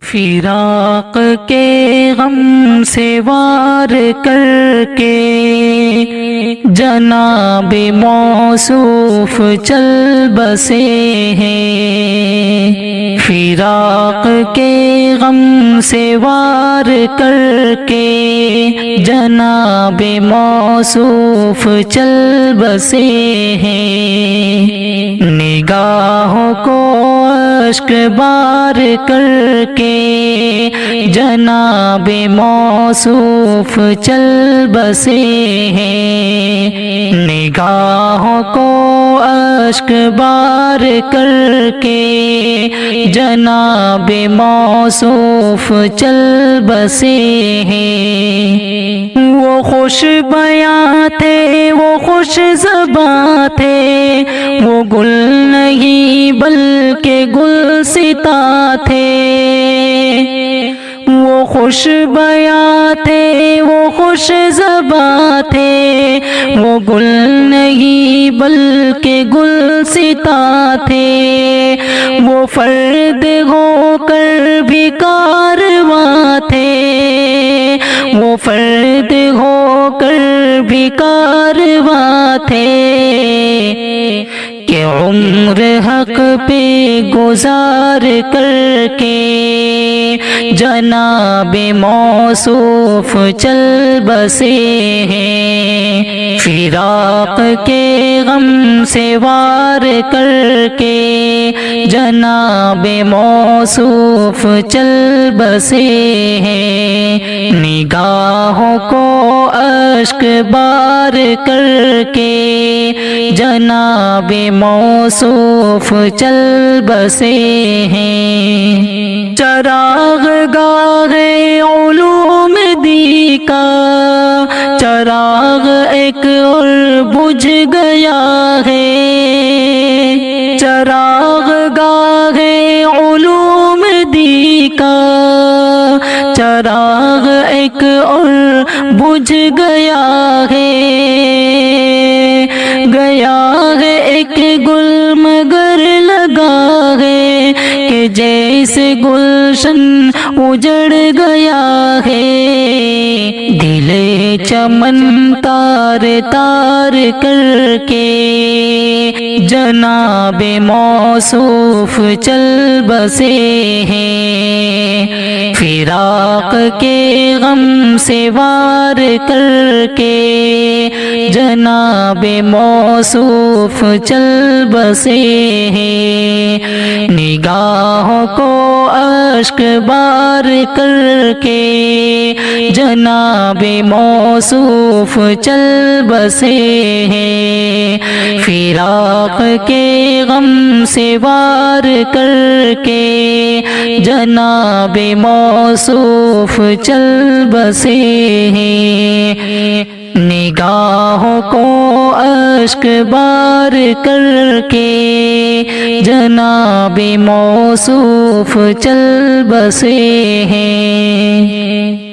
فراق کے غم سے وار کر کے جناب موصوف چل بسے ہیں، فراق کے غم سے وار کر کے جناب موصوف چل بسے ہیں، نگاہوں کو اشک بار کر کے جناب موصوف چل بسے ہیں، نگاہوں کو اشک بار کر کے جناب موصوف چل بسے ہیں، وہ خوش بیاں تھے، وہ خوش زباں تھے، وہ گل نہیں بلکہ گلستاں تھے، وہ خوش بیاں تھے، وہ خوش زباں تھے، وہ گل نہیں بلکہ گلستاں تھے، وہ فرد ہو کر بھی کارواں تھے، وہ فرد ہو کر بھی کارواں تھے، کہ عمر حق پہ گزار کر کے جناب موصوف چل بسے ہیں، فراق کے غم سے وار کر کے جناب موصوف چل بسے ہیں، نگاہوں کو اشک بار کر کے جناب موصوف چل بسے ہیں، چراغ گاہ علوم دی کا چراغ ایک اور بجھ گیا ہے، چراغ گاہ علوم دی کا چراغ ایک اور بجھ گیا ہے، گیا ہے ایک گل مگر لگا ہے، کہ جیسے گلشن اجڑ گیا ہے، دل چمن تار تار کر کے جناب موصوف چل بسے ہیں، فراق کے غم سے وار کر کے جناب موصوف چل بسے ہیں، نگاہوں کو اشک بار کر کے جناب موصوف چل بسے ہیں، فراق کے غم سے وار کر کے جناب موصوف چل بسے ہیں، نگاہوں کو اشک بار کر کے جناب موصوف چل بسے ہیں۔